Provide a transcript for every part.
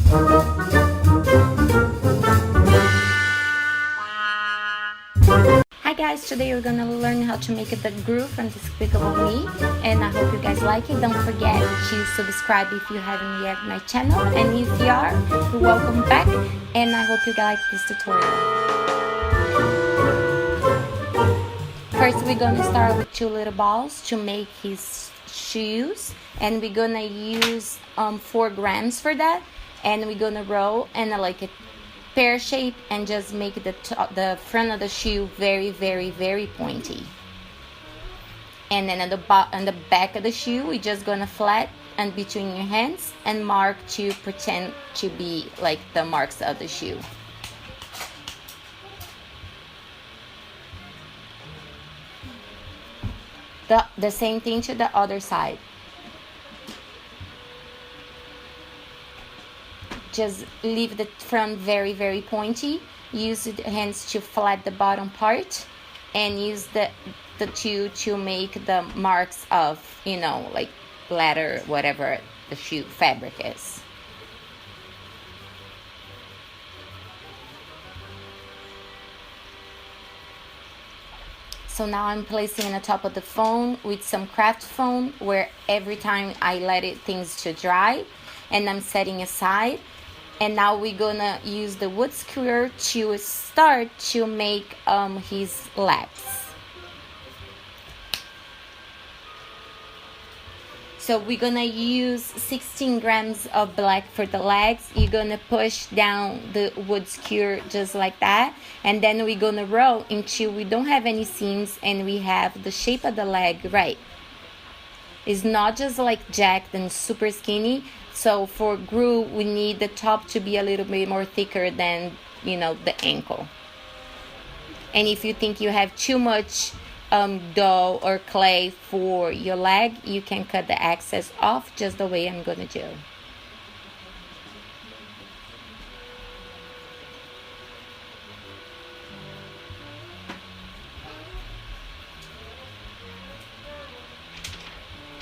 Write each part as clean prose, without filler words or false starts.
Hi guys, today we're gonna learn how to make the GRU from Despicable Me, and I hope you guys like it. Don't forget to subscribe if you haven't yet my channel, and if you are, welcome back, and I hope you guys like this tutorial. First we're gonna start with 2 little balls to make his shoes, and we're gonna use 4 grams for that, and we're gonna roll and like a pear shape and just make the front of the shoe very pointy. And then on the back of the shoe, we're just gonna flat and between your hands and mark to pretend to be like the marks of the shoe. The same thing to the other side. Just leave the front very pointy. Use the hands to flat the bottom part, and use the two to make the marks of, you know, like leather, whatever the shoe fabric is. So now I'm placing on top of the foam with some craft foam, where every time I let things to dry, and I'm setting aside. And now we're gonna use the wood skewer to start to make his legs. So we're gonna use 16 grams of black for the legs. You're gonna push down the wood skewer just like that, and then we're gonna roll until we don't have any seams and we have the shape of the leg right. It's not just like jagged and super skinny. So for GRU, we need the top to be a little bit more thicker than, you know, the ankle. And if you think you have too much dough or clay for your leg, you can cut the excess off just the way I'm gonna do.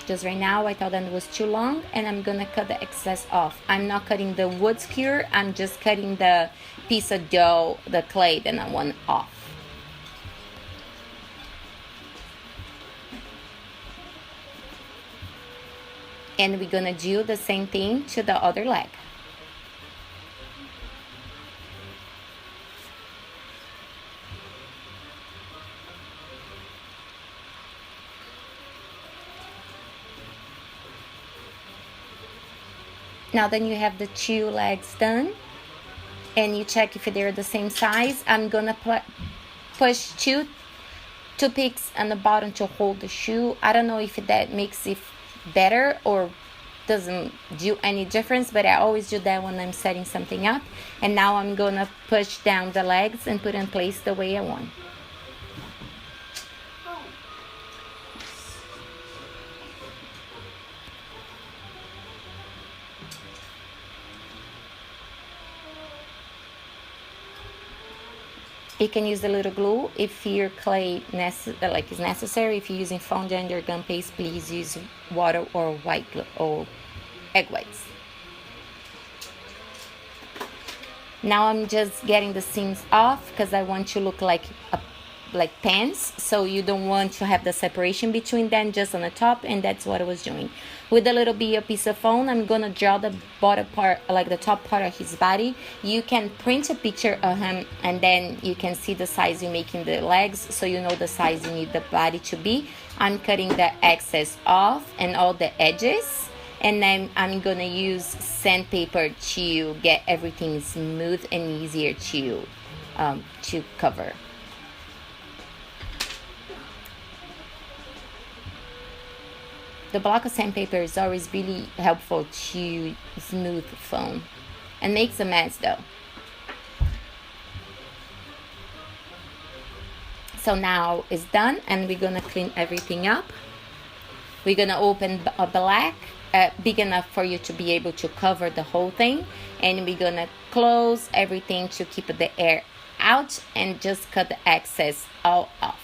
Just right now, I thought that it was too long, and I'm gonna cut the excess off. I'm not cutting the wood skewer, I'm just cutting the piece of dough, the clay that I want off. And we're gonna do the same thing to the other leg. Now then you have the 2 legs done, and you check if they're the same size. I'm gonna push 2 toothpicks on the bottom to hold the shoe. I don't know if that makes it better or doesn't do any difference, but I always do that when I'm setting something up. And now I'm gonna push down the legs and put in place the way I want. You can use a little glue if your clay is necessary. If you're using fondant or gum paste, please use water or white glue or egg whites. Now I'm just getting the seams off because I want to look like pants, so you don't want to have the separation between them, just on the top, and that's what I was doing. With a little bit of piece of foam, I'm gonna draw the bottom part, like the top part of his body. You can print a picture of him, and then you can see the size you're making the legs, so you know the size you need the body to be. I'm cutting the excess off and all the edges, and then I'm gonna use sandpaper to get everything smooth and easier to cover. The block of sandpaper is always really helpful to smooth foam and makes a mess though. So now it's done, and we're gonna clean everything up. We're gonna open a black big enough for you to be able to cover the whole thing, and we're gonna close everything to keep the air out and just cut the excess all off.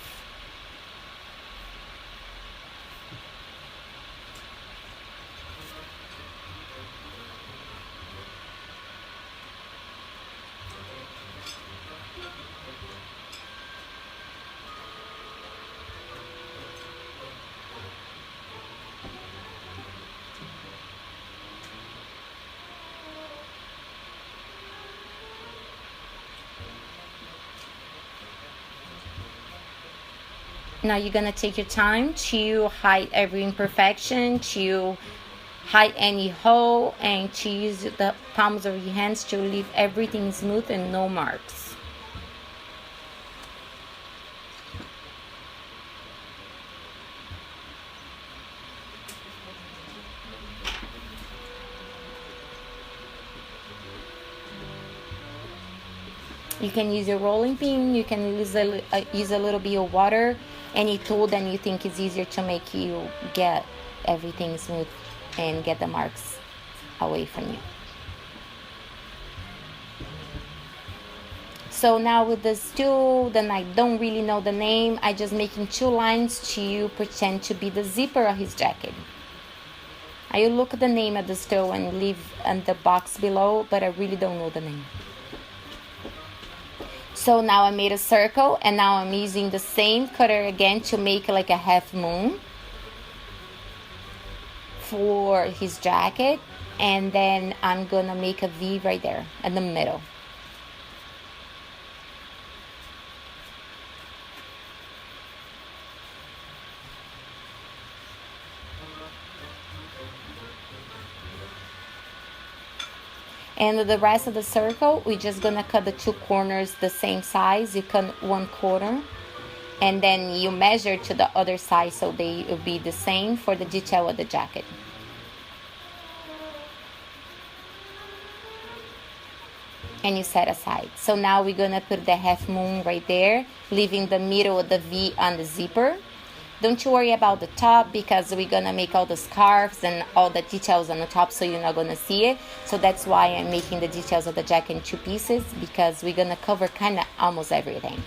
Now you're gonna take your time to hide every imperfection, to hide any hole, and to use the palms of your hands to leave everything smooth and no marks. You can use your rolling pin, you can use a little bit of water, any tool that you think is easier to make you get everything smooth and get the marks away from you. So now with this tool, then I don't really know the name, I just making 2 lines to pretend to be the zipper of his jacket. I will look at the name of the tool and leave in the box below, but I really don't know the name. So now I made a circle, and now I'm using the same cutter again to make like a half moon for his jacket, and then I'm gonna make a V right there in the middle. And the rest of the circle, we're just gonna cut the 2 corners the same size. You cut 1 corner, and then you measure to the other side so they will be the same for the detail of the jacket. And you set aside. So now we're gonna put the half moon right there, leaving the middle of the V on the zipper. Don't you worry about the top, because we're gonna make all the scarves and all the details on the top, so you're not gonna see it. So that's why I'm making the details of the jacket in 2 pieces, because we're gonna cover kind of almost everything.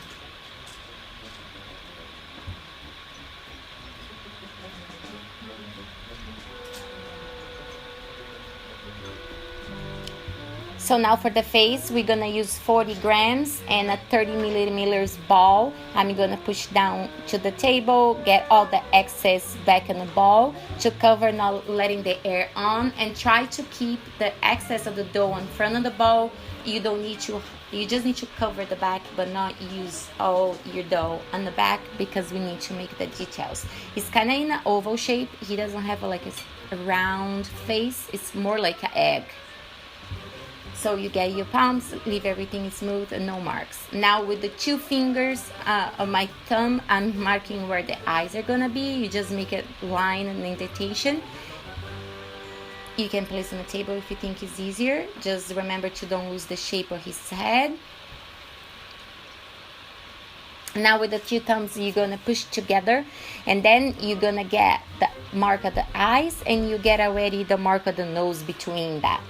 So now for the face, we're gonna use 40 grams and a 30 millimeters ball. I'm gonna push down to the table, get all the excess back in the ball to cover, not letting the air on, and try to keep the excess of the dough in front of the ball. You don't need to, you just need to cover the back, but not use all your dough on the back, because we need to make the details. It's kind of in an oval shape. He doesn't have like a round face. It's more like an egg. So you get your palms, leave everything smooth and no marks. Now with the 2 fingers of my thumb, I'm marking where the eyes are gonna be. You just make a line and indentation. You can place on the table if you think it's easier. Just remember to don't lose the shape of his head. Now with the 2 thumbs, you're gonna push together, and then you're gonna get the mark of the eyes, and you get already the mark of the nose between that.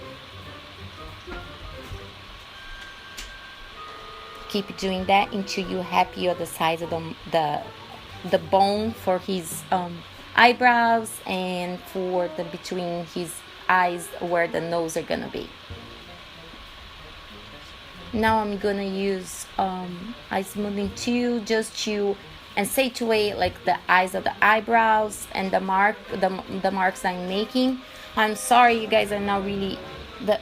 Keep doing that until you're happy with the size of the bone for his eyebrows, and for the between his eyes where the nose are gonna be. Now I'm gonna use eye smoothing tool just to accentuate like the eyes of the eyebrows and the marks I'm making. I'm sorry you guys are not really, the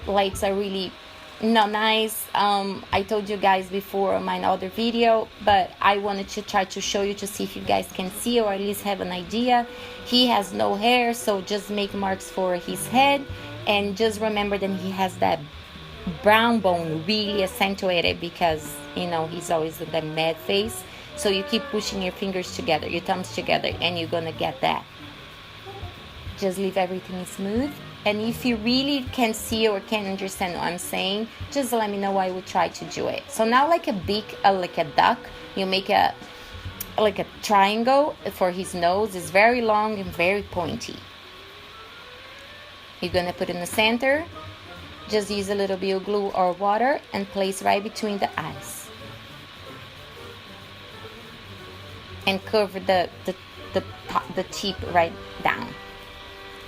lights are really not nice. I told you guys before in my other video, but I wanted to try to show you to see if you guys can see, or at least have an idea. He has no hair, so just make marks for his head, and just remember that he has that brown bone really accentuated, because you know he's always with that mad face. So you keep pushing your fingers together, your thumbs together, and you're gonna get that. Just leave everything smooth. And if you really can see or can understand what I'm saying, just let me know. I will try to do it. So now like a beak, like a duck, you make like a triangle for his nose. It's very long and very pointy. You're gonna put in the center. Just use a little bit of glue or water and place right between the eyes. And cover the tip right down.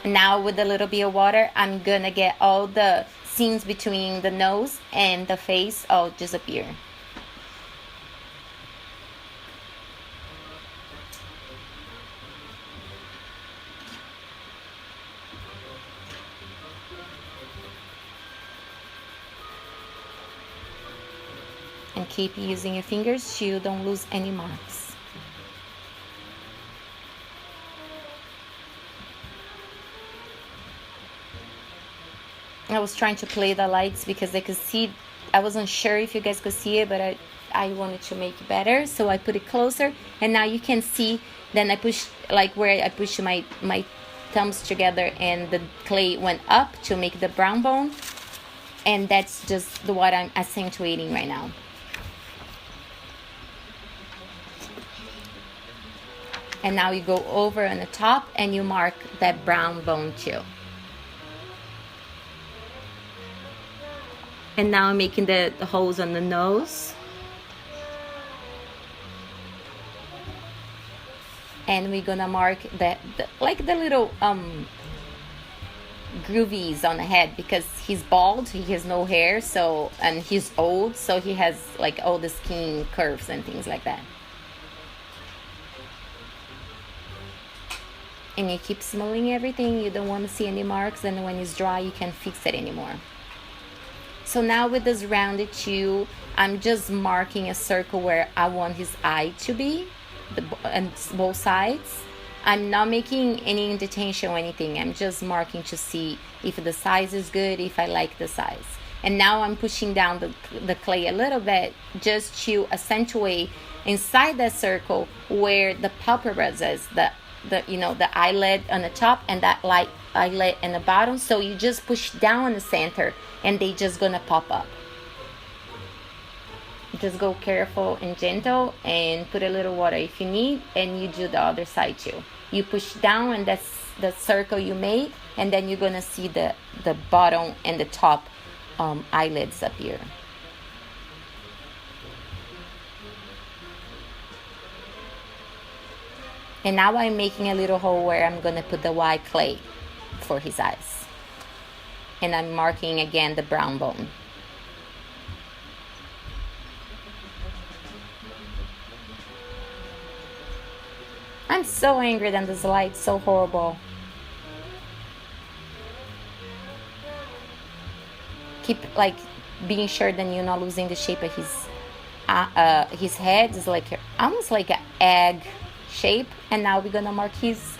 Now with a little bit of water, I'm gonna get all the seams between the nose and the face all disappear. And keep using your fingers so you don't lose any marks. I was trying to play the lights because I could see. I wasn't sure if you guys could see it, but I wanted to make it better, so I put it closer, and now you can see. Then I push, like where I push my thumbs together, and the clay went up to make the brown bone, and that's just what I'm accentuating right now. And now you go over on the top and you mark that brown bone too. And now I'm making the holes on the nose. And we're gonna mark like the little groovies on the head, because he's bald, he has no hair, so, and he's old, so he has like all the skin curves and things like that. And you keep smoother everything. You don't want to see any marks, and when it's dry you can't fix it anymore. So now with this rounded tube, I'm just marking a circle where I want his eye to be, and both sides. I'm not making any indentation or anything. I'm just marking to see if the size is good, if I like the size. And now I'm pushing down the clay a little bit just to accentuate inside that circle where the palpebras is, the eyelid on the top and that light eyelid in the bottom. So you just push down in the center and they just gonna pop up. Just go careful and gentle, and put a little water if you need, and you do the other side too. You push down, and that's the circle you made, and then you're gonna see the bottom and the top eyelids up here. And now I'm making a little hole where I'm gonna put the white clay for his eyes. And I'm marking again the brown bone. I'm so angry that this light's so horrible. Keep like being sure that you're not losing the shape of his head. Is like almost like an egg shape. And now we're gonna mark his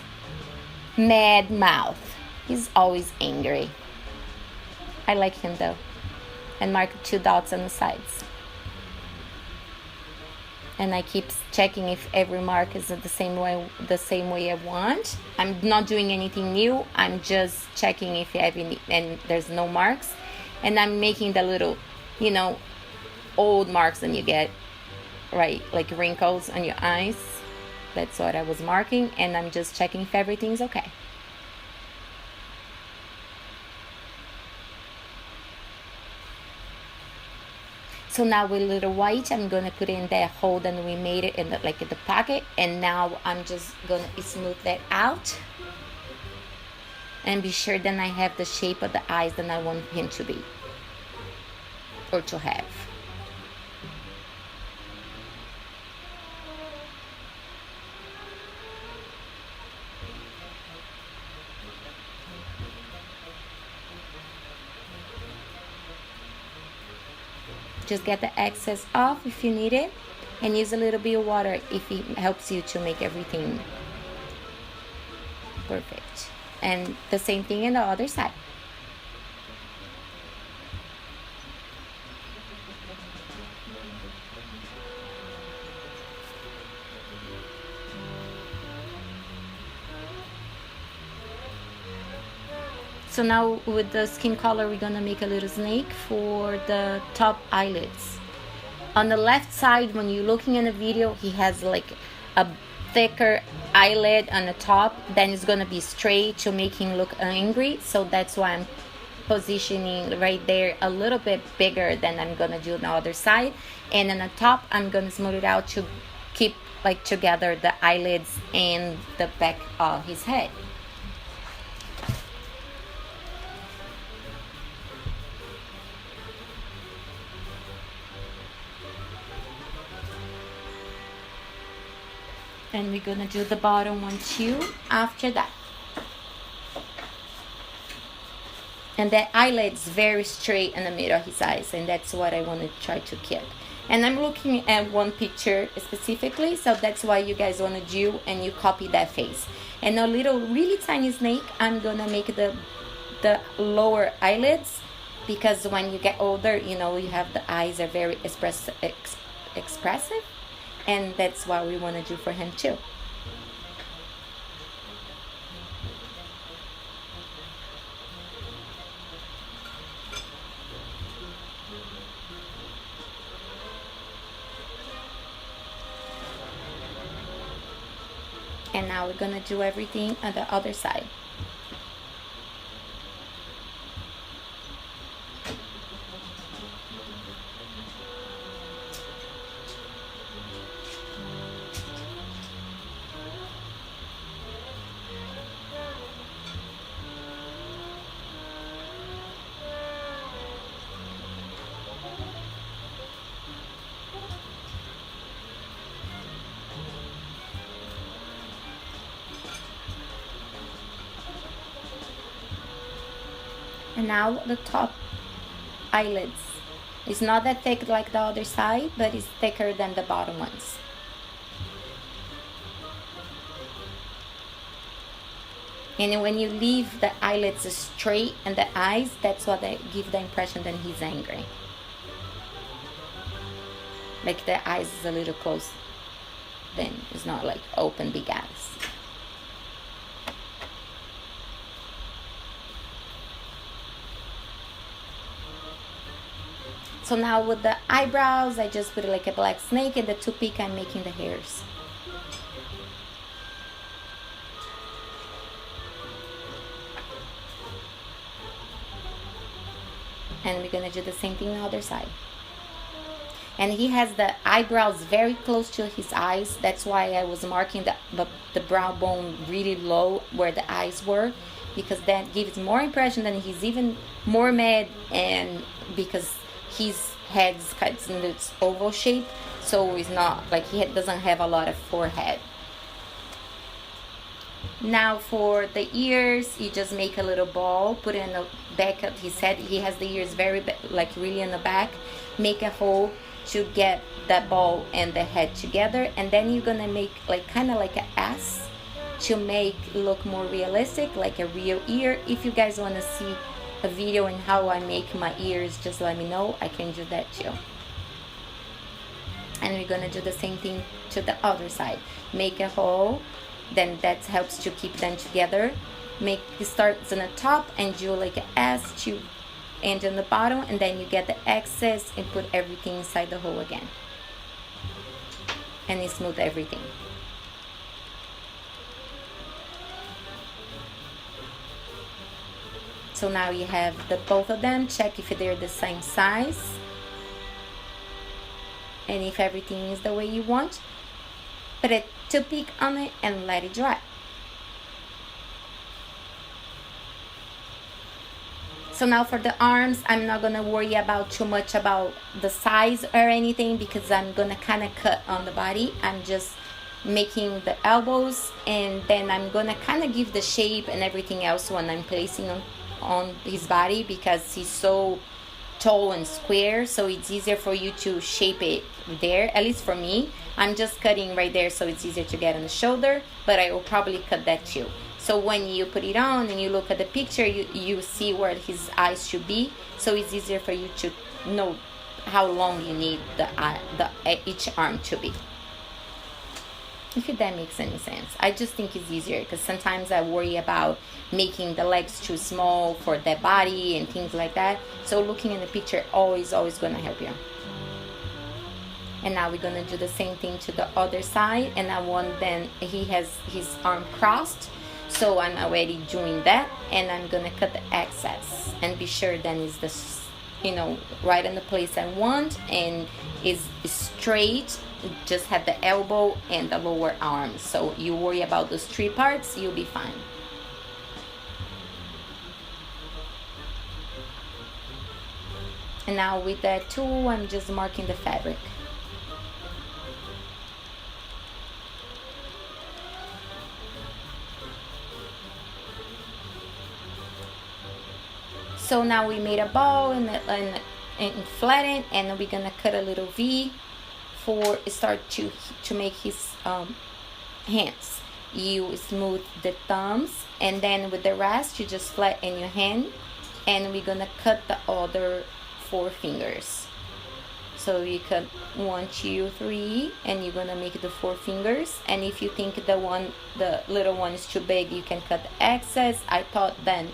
mad mouth. He's always angry. I like him though. And mark 2 dots on the sides. And I keep checking if every mark is the same way I want. I'm not doing anything new. I'm just checking if and there's no marks. And I'm making the little, old marks that you get, right? Like wrinkles on your eyes. That's what I was marking. And I'm just checking if everything's okay. So now with a little white, I'm gonna put in that hole that we made it in the pocket, and now I'm just gonna smooth that out and be sure that I have the shape of the eyes that I want him to be or to have. Just get the excess off if you need it, and use a little bit of water if it helps you to make everything perfect. And the same thing in the other side. So now with the skin color, we're gonna make a little snake for the top eyelids. On the left side, when you're looking in the video, he has like a thicker eyelid on the top. Then it's gonna be straight to make him look angry. So that's why I'm positioning right there a little bit bigger than I'm gonna do on the other side. And on the top, I'm gonna smooth it out to keep like together the eyelids and the back of his head. And we're gonna do the bottom one too after that. And the eyelid's very straight in the middle of his eyes, and that's what I want to try to keep. And I'm looking at one picture specifically, so that's why you guys want to do, and you copy that face. And a little really tiny snake, I'm gonna make the the lower eyelids, because when you get older, you know, you have the eyes are very expressive, and that's what we want to do for him too. And now we're gonna do everything on the other side. And now the top eyelids. It's not that thick like the other side, but it's thicker than the bottom ones. And when you leave the eyelids straight and the eyes, that's what they give the impression that he's angry. Like the eyes is a little close, then it's not like open big eyes. So now with the eyebrows, I just put like a black snake, and the toothpick I'm making the hairs. And we're gonna do the same thing on the other side. And he has the eyebrows very close to his eyes. That's why I was marking the brow bone really low where the eyes were, because that gives more impression that he's even more mad, and because his head's cuts in this oval shape, so it's not like he doesn't have a lot of forehead. Now for the ears, you just make a little ball, put it in the back of his head. He has the ears very like really in the back. Make a hole to get that ball and the head together, and then you're gonna make like kind of like an S to make look more realistic, like a real ear. If you guys want to see a video on how I make my ears, just let me know, I can do that too. And we're gonna do the same thing to the other side. Make a hole, then that helps to keep them together. Make it starts on the top and do like an S to end on the bottom, and then you get the excess and put everything inside the hole again, and you smooth everything. So now you have the both of them. Check if they're the same size, and if everything is the way you want, put a toothpick on it and let it dry. So now for the arms, I'm not gonna worry about too much about the size or anything, because I'm gonna kind of cut on the body. I'm just making the elbows, and then I'm gonna kind of give the shape and everything else when I'm placing on his body, because he's so tall and square, so it's easier for you to shape it there. At least for me, I'm just cutting right there so it's easier to get on the shoulder, but I will probably cut that too. So when you put it on and you look at the picture, you see where his eyes should be, so it's easier for you to know how long you need each arm to be. If that makes any sense. I just think it's easier, because sometimes I worry about making the legs too small for their body and things like that. So looking in the picture always gonna help you. And now we're gonna do the same thing to the other side, and I want then he has his arm crossed, so I'm already doing that, and I'm gonna cut the excess and be sure then is this, you know, right in the place I want, and is straight. Just have the elbow and the lower arm. So you worry about those three parts, you'll be fine. And now with that tool, I'm just marking the fabric. So now we made a ball and flatten it, and we're gonna cut a little V for start to make his hands. you smooth the thumbs, and then with the rest you just flatten your hand, and we're gonna cut the other 4 fingers. So you cut 1, 2, 3, and you're gonna make the 4 fingers. And if you think the little one is too big, you can cut the excess. I thought then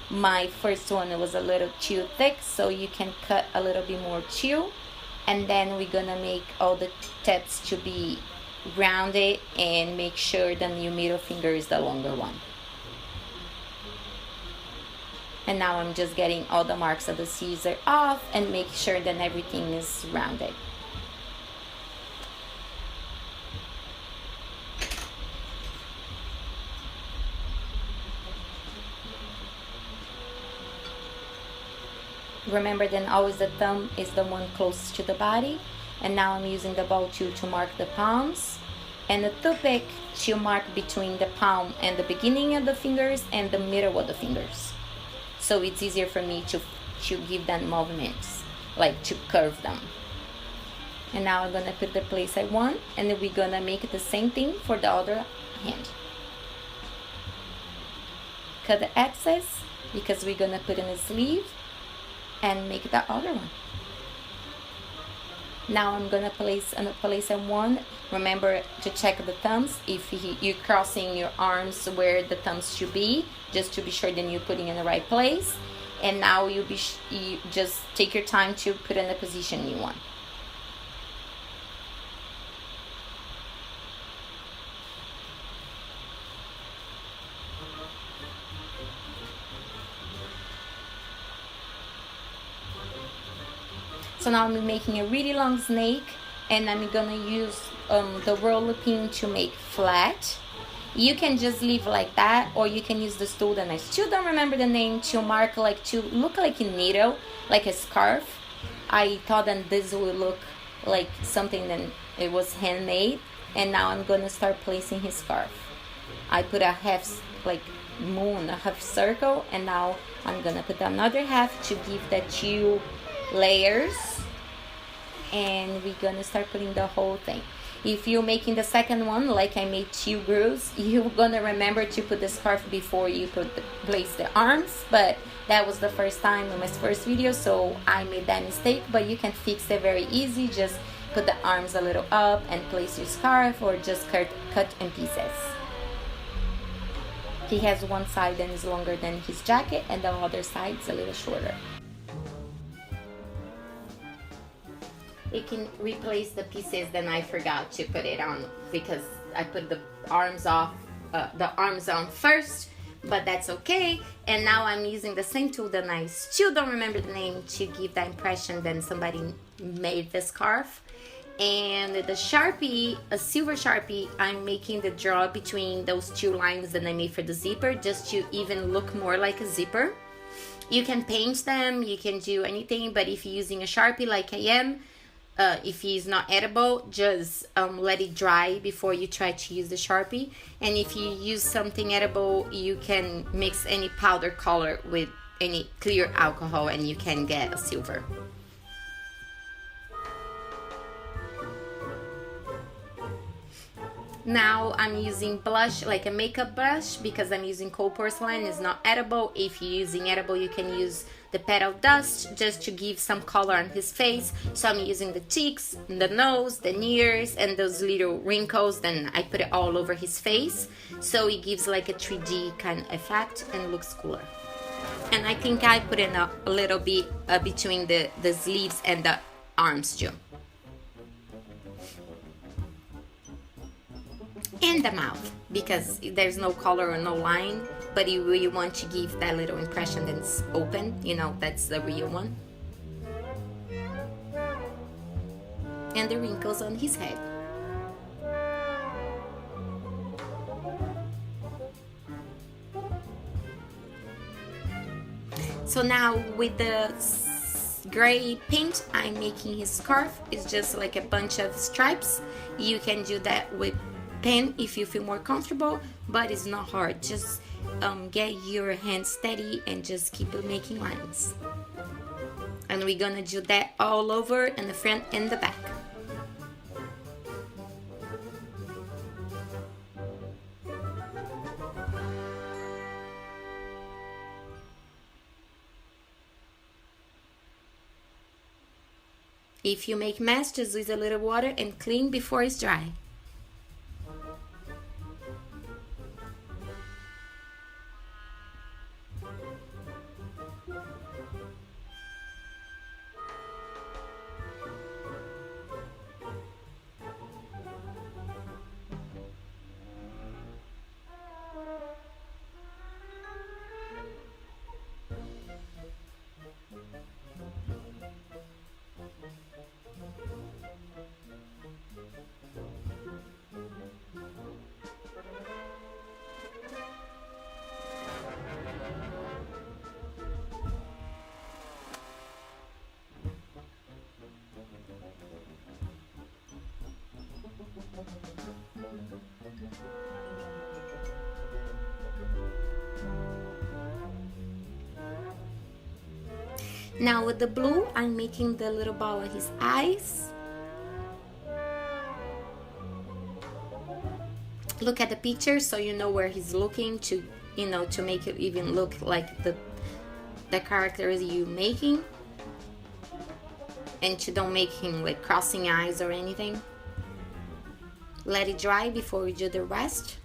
my first one was a little too thick, so you can cut a little bit more too. And then we're gonna make all the tips to be rounded, and make sure that your middle finger is the longer one. And now I'm just getting all the marks of the scissor off and make sure that everything is rounded. Remember then always the thumb is the one closest to the body. And now I'm using the ball tool to mark the palms, and the toothpick to mark between the palm and the beginning of the fingers and the middle of the fingers. So it's easier for me to give them movements, like to curve them. And now I'm gonna put the place I want, and then we're gonna make the same thing for the other hand. Cut the excess because we're gonna put in a sleeve, and make the other one. Now I'm gonna place on the place I want. Remember to check the thumbs. If you're crossing your arms where the thumbs should be, just to be sure that you're putting in the right place. And now you just take your time to put in the position you want. So now I'm making a really long snake, and I'm gonna use the roller pin to make flat. You can just leave like that, or you can use the tool that I still don't remember the name, to mark, like to look like a needle, like a scarf. I thought that this would look like something that it was handmade, and now I'm gonna start placing his scarf. I put a half like moon, a half circle, and now I'm gonna put another half to give that 2 layers, and we're gonna start putting the whole thing. If you're making the second one, like I made 2 grooves, you're gonna remember to put the scarf before you place the arms, but that was the first time in my first video, so I made that mistake. But you can fix it very easy. Just put the arms a little up and place your scarf, or just cut in pieces. He has one side that is longer than his jacket, and the other side is a little shorter. You can replace the pieces that I forgot to put it on, because I put the arms on first, but that's okay. And now I'm using the same tool that I still don't remember the name, to give the impression that somebody made the scarf. And the Sharpie, a silver Sharpie, I'm making the draw between those 2 lines that I made for the zipper, just to even look more like a zipper. You can paint them, you can do anything, but if you're using a Sharpie like I am, if it's not edible, just let it dry before you try to use the Sharpie. And if you use something edible, you can mix any powder color with any clear alcohol, and you can get a silver. Now I'm using blush, like a makeup brush, because I'm using cold porcelain. It's not edible. If you're using edible, you can use the petal dust, just to give some color on his face. So I'm using the cheeks, the nose, the ears, and those little wrinkles. Then I put it all over his face, so it gives like a 3D kind of effect and looks cooler. And I think I put in a little bit between the sleeves and the arms too. And the mouth, because there's no color or no line, but you really want to give that little impression that it's open, that's the real one. And the wrinkles on his head. So now with the gray paint, I'm making his scarf. It's just like a bunch of stripes. You can do that with pen if you feel more comfortable, but it's not hard. Just get your hand steady and just keep making lines. And we're gonna do that all over in the front and the back. If you make mess, just use a little water and clean before it's dry. Now with the blue, I'm making the little ball of his eyes. Look at the picture so you know where he's looking to, to make it even look like the characters you're making. And to don't make him like crossing eyes or anything. Let it dry before we do the rest.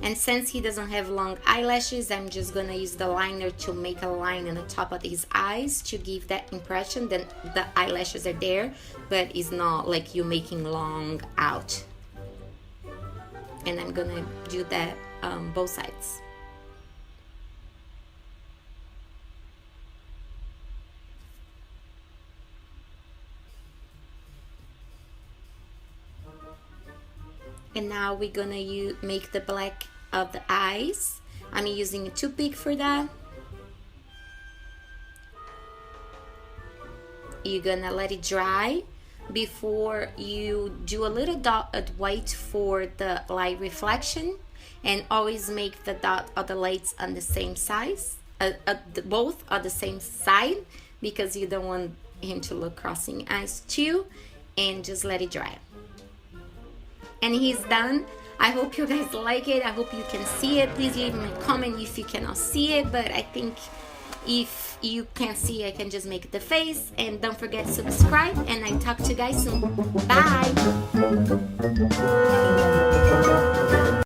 And since he doesn't have long eyelashes, I'm just gonna use the liner to make a line on the top of his eyes to give that impression that the eyelashes are there, but it's not like you making long out. And I'm gonna do that both sides. And now we're gonna make the black of the eyes. I'm using a toothpick for that. You're gonna let it dry before you do a little dot of white for the light reflection, and always make the dot of the lights on the same size, both are the same side, because you don't want him to look crossing eyes too. And just let it dry. And he's done. I hope you guys like it. I hope you can see it. Please leave me a comment if you cannot see it, but I think if you can't see, I can just make the face. And don't forget to subscribe, and I talk to you guys soon. Bye.